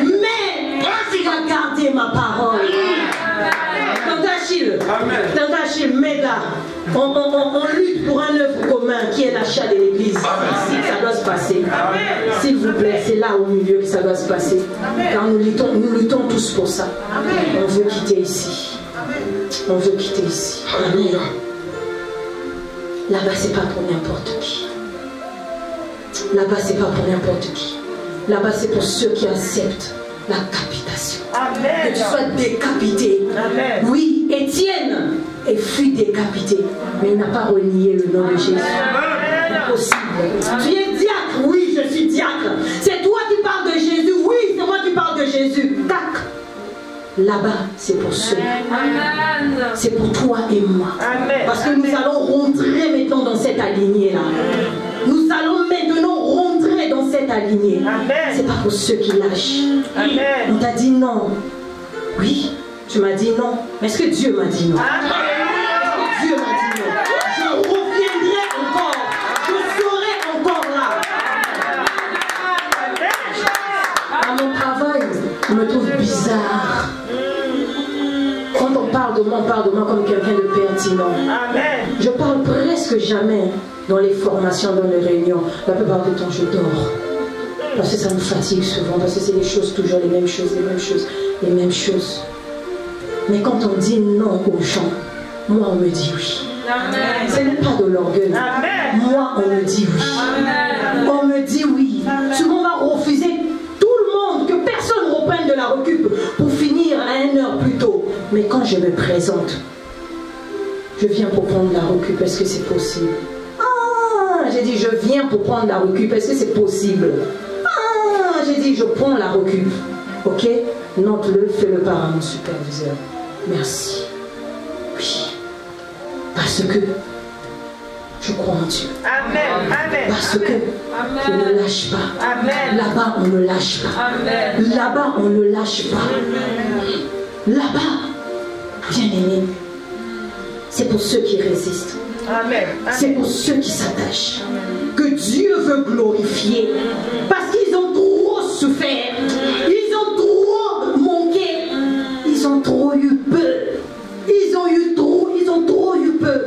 mais tu as gardé ma parole. Tante Achille, Méga, on lutte pour un œuvre commun qui est l'achat de l'église. Ici, ça doit se passer. S'il vous plaît, c'est là au milieu que ça doit se passer. Car nous luttons tous pour ça. On veut quitter ici. On veut quitter ici. Alléluia. Là-bas, c'est pas pour n'importe qui. Là-bas, c'est pas pour n'importe qui. Là-bas, c'est pour ceux qui acceptent la capitation. Amen. Que tu sois décapité. Amen. Oui, Étienne fut décapité, mais il n'a pas renié le nom de Jésus. Impossible. Tu es diacre? Oui, je suis diacre. C'est toi qui parles de Jésus? Oui, c'est moi qui parle de Jésus. Tac. Là-bas, c'est pour ceux. C'est pour toi et moi. Amen. Parce que nous allons rentrer maintenant dans cette alignée-là. Nous allons maintenant rentrer dans cette alignée. Amen. C'est pas pour ceux qui lâchent. Amen. On t'a dit non. Oui, tu m'as dit non. Mais est-ce que Dieu m'a dit non? Amen. Dieu m'a dit non. Je reviendrai encore. Je serai encore là. À mon travail, je me trouve bizarre. Quand on parle de moi comme quelqu'un de pertinent. Amen. Je parle presque jamais dans les formations, dans les réunions. La plupart du temps, je dors. Parce que ça me fatigue souvent, parce que c'est les choses, toujours les mêmes choses, les mêmes choses, les mêmes choses. Mais quand on dit non aux gens, moi on me dit oui. Amen. Ce n'est pas de l'orgueil. Amen. Moi on me dit oui. Amen. On me dit oui. Souvent on va refuser tout le monde, que personne reprenne de la récup pour finir à 1 heure plus tôt. Mais quand je me présente, je viens pour prendre la récup, est-ce que c'est possible? Ah, j'ai dit je viens pour prendre la récup, est-ce que c'est possible? Ah, j'ai dit je prends la récup. Ok? Note-le, fais-le part à mon superviseur. Merci. Oui. Parce que je crois en Dieu. Amen. Amen. Parce que je ne lâche pas. Amen. Là-bas, on ne lâche pas. Amen. Là-bas, on ne lâche pas. Là-bas, bien-aimé, c'est pour ceux qui résistent. Amen. C'est pour ceux qui s'attachent. Que Dieu veut glorifier. Parce qu'ils ont trop souffert. Ils ont trop manqué. Ils ont trop eu peu. Ils ont trop eu peu.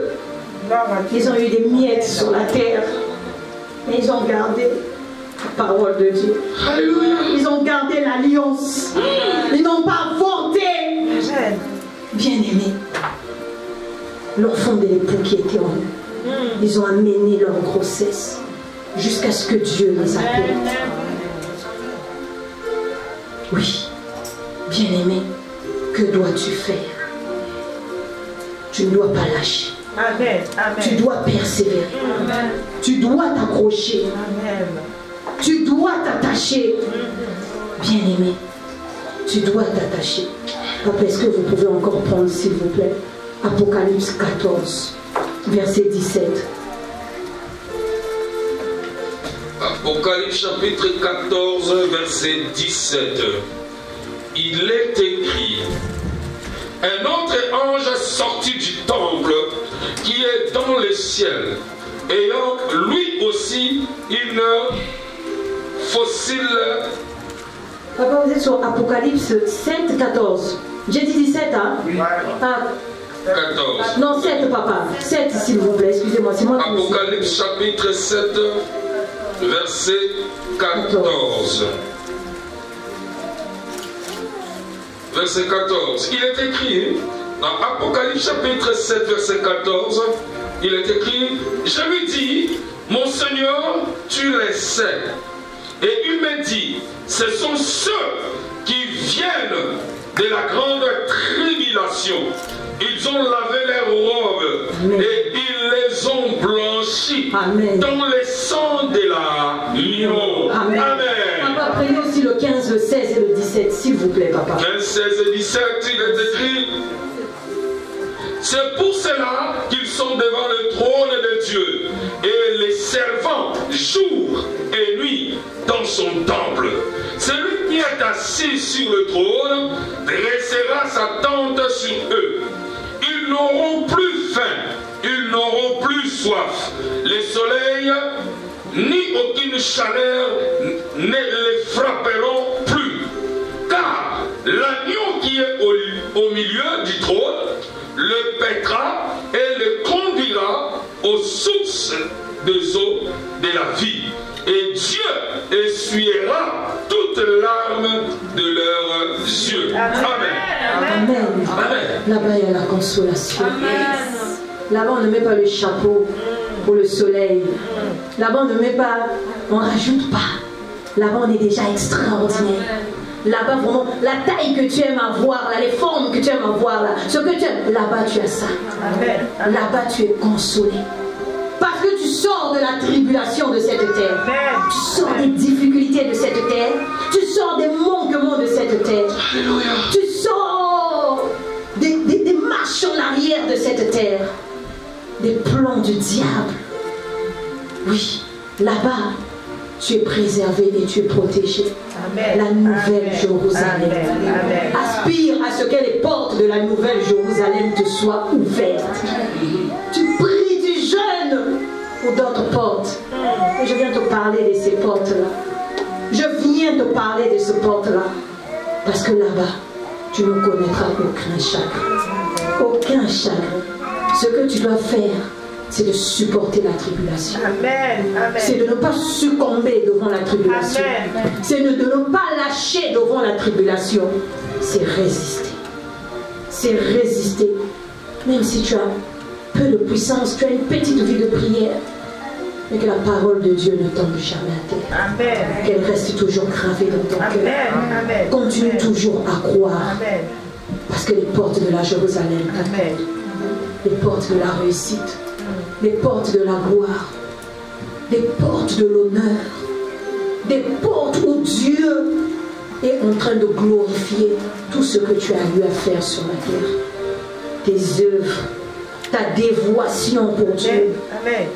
Ils ont eu des miettes sur la terre. Mais ils ont gardé la parole de Dieu. Alléluia. Ils ont gardé l'alliance. Ils n'ont pas avorté. Bien-aimés, l'enfant de l'époux qui était en eux, ils ont amené leur grossesse jusqu'à ce que Dieu les appelle. Oui, bien-aimé, que dois-tu faire? Tu ne dois pas lâcher. Amen. Amen. Tu dois persévérer. Amen. Tu dois t'accrocher. Amen. Tu dois t'attacher. Bien-aimé, tu dois t'attacher. Papa, est-ce que vous pouvez encore prendre, s'il vous plaît, Apocalypse 14, verset 17. Apocalypse chapitre 14, verset 17. Il est écrit: un autre ange sorti du temple qui est dans le ciel, ayant lui aussi une fossile. Papa, vous êtes sur Apocalypse 7, 14. J'ai dit 17, hein? Ah, 14. non, 7, papa. 7, s'il vous plaît. Excusez-moi, c'est moi qui me suis- Apocalypse chapitre 7, verset 14. Verset 14. Il est écrit, dans Apocalypse chapitre 7, verset 14, il est écrit: je lui dis, mon Seigneur, tu les sais. Et il me dit, ce sont ceux qui viennent de la grande tribulation. Ils ont lavé leurs robes. Amen. Et ils les ont blanchis. Amen. Dans le sang de l'agneau. Amen. Amen. Papa, prenez aussi le 15, le 16 et le 17, s'il vous plaît, papa. 15, 16 et 17, il est écrit: c'est pour cela qu'ils sont devant le trône de Dieu et les servant jour et nuit dans son temple. Celui qui est assis sur le trône dressera sa tente sur eux. Ils n'auront plus faim, ils n'auront plus soif. Le soleil ni aucune chaleur ne les frapperont plus. Car l'agneau qui est au milieu du trône le paîtra et le conduira aux sources des eaux de la vie. Et Dieu essuiera toutes larmes de leurs yeux. Amen. Amen. Amen. Là-bas, il y a la consolation. Là-bas, on ne met pas le chapeau pour le soleil. Là-bas, on ne met pas, on ne rajoute pas. Là-bas, on est déjà extraordinaire. Là-bas, vraiment, la taille que tu aimes avoir, là, les formes que tu aimes avoir, là, ce que tu aimes, là-bas, tu as ça. Amen. Là-bas, tu es consolé. Parce que tu sors de la tribulation de cette terre. Amen. Tu sors des difficultés de cette terre. Tu sors des manquements de cette terre. Alléluia. Tu sors des marches en arrière de cette terre. Des plans du diable. Oui, là-bas, tu es préservé et tu es protégé. Amen. La nouvelle Amen. Jérusalem. Amen. Amen. Aspire à ce que les portes de la nouvelle Jérusalem te soient ouvertes. Tu pries, tu jeûnes pour d'autres portes. Et je viens te parler de ces portes-là. Je viens te parler de ces portes-là. Parce que là-bas, tu ne connaîtras aucun chagrin. Aucun chagrin. Ce que tu dois faire, c'est de supporter la tribulation. Amen. C'est Amen. de ne pas succomber devant la tribulation. Amen. C'est de ne pas lâcher devant la tribulation. C'est résister. C'est résister. Même si tu as peu de puissance, tu as une petite vie de prière. Mais que la parole de Dieu ne tombe jamais à terre. Amen. Qu'elle reste toujours gravée dans ton cœur. Amen. Amen. Continue toujours à croire. Amen. Parce que les portes de la Jérusalem, Amen. les portes de la réussite, les portes de la gloire, les portes de l'honneur, des portes où Dieu est en train de glorifier tout ce que tu as eu à faire sur la terre. Tes œuvres, ta dévotion pour Dieu. Amen.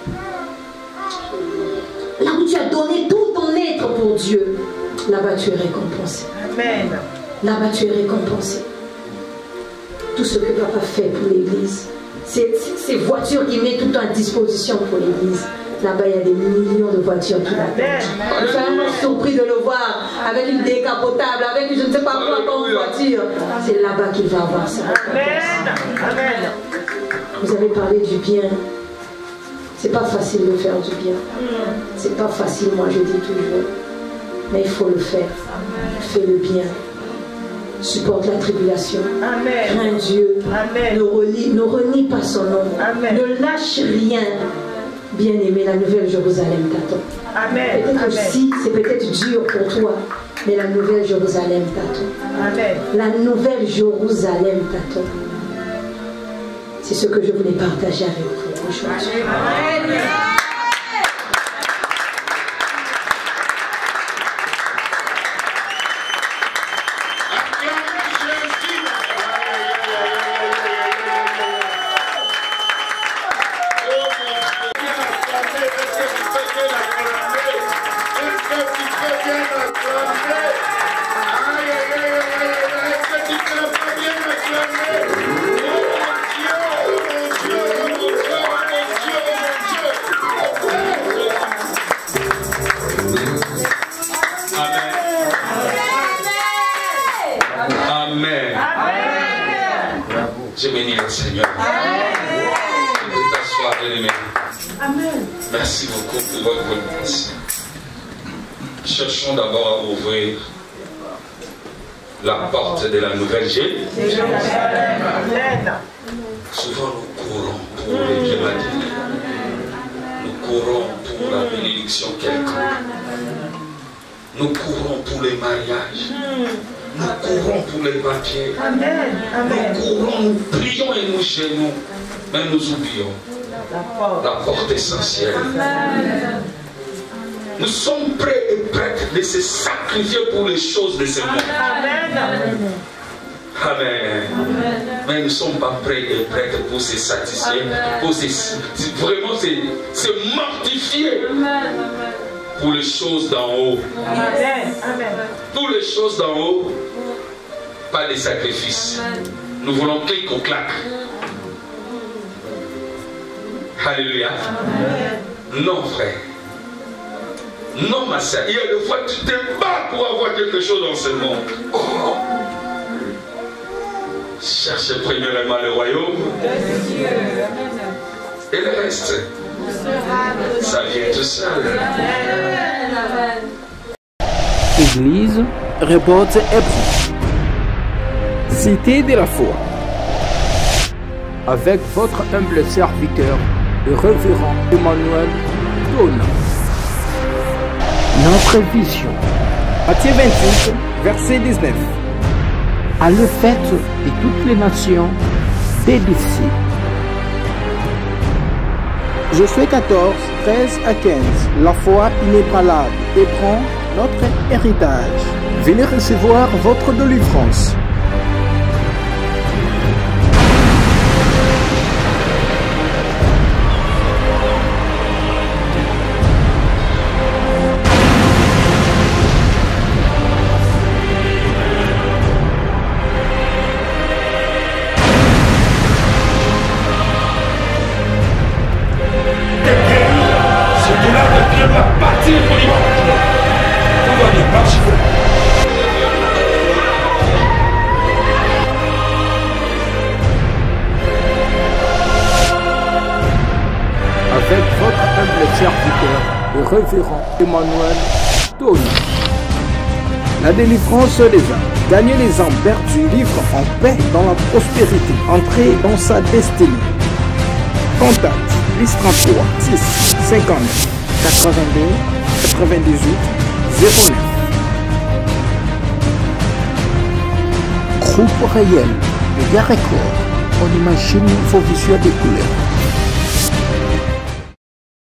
Là où tu as donné tout ton être pour Dieu, là-bas tu es récompensé. Amen. Là-bas tu es récompensé. Tout ce que papa fait pour l'église, ces voitures qu'il met tout à disposition pour l'église. Là-bas, il y a des millions de voitures qui l'attendent. Je suis vraiment surpris de le voir avec une décapotable, avec je ne sais pas quoi comme voiture. C'est là-bas qu'il va avoir ça. Amen. Amen. Vous avez parlé du bien. C'est pas facile de faire du bien. C'est pas facile, moi je dis toujours. Mais il faut le faire. Fais le bien. Supporte la tribulation. Amen. Crains Dieu. Amen. Ne renie pas son nom. Amen. Ne lâche rien. Bien-aimé, la nouvelle Jérusalem t'attend. Amen. Peut-être Amen. aussi, c'est peut-être dur pour toi. Mais la nouvelle Jérusalem t'attend. Amen. La nouvelle Jérusalem t'attend. C'est ce que je voulais partager avec vous aujourd'hui. Amen. Je bénis le Seigneur. Je vais t'asseoir, bien-aimé. Merci beaucoup pour votre présence. Cherchons d'abord à ouvrir la porte de la nouvelle Jérusalem. Souvent nous courons pour les bienfaits. Nous courons pour la bénédiction quelconque. Nous courons pour les mariages. Nous courons pour les papiers. Amen. Amen. Nous courons, nous prions et nous gênons. Mais nous oublions la porte essentielle. Nous sommes prêts et prêtes de se sacrifier pour les choses de ce monde. Amen. Amen. Mais nous ne sommes pas prêts et prêtes pour se satisfaire, pour vraiment se mortifier pour les choses d'en haut. Amen. Amen. Pour les choses d'en haut, pas de sacrifices. Nous voulons clic au clac. Alléluia. Non, frère. Non, ma soeur. Il y a des fois tu te bats pour avoir quelque chose dans ce monde. Oh. Cherchez premièrement le royaume. Et le reste, ça vient tout seul. Église Reports Hébreux, Cité de la foi, avec votre humble serviteur, le révérend Emmanuel Dona. Notre vision, Matthieu 28, verset 19. Allez faites de toutes les nations des disciples. Josué 14, 13 à 15. La foi inébranlable et prend notre héritage. Venez recevoir votre délivrance. Avec votre humble serviteur, le révérend Emmanuel Dona. La délivrance des âmes. Gagnez les âmes perdues, vivre en paix dans la prospérité. Entrez dans sa destinée. Contact +33 6 59 82 98 09. Groupe réel, média record. On imagine vos visuels de couleurs.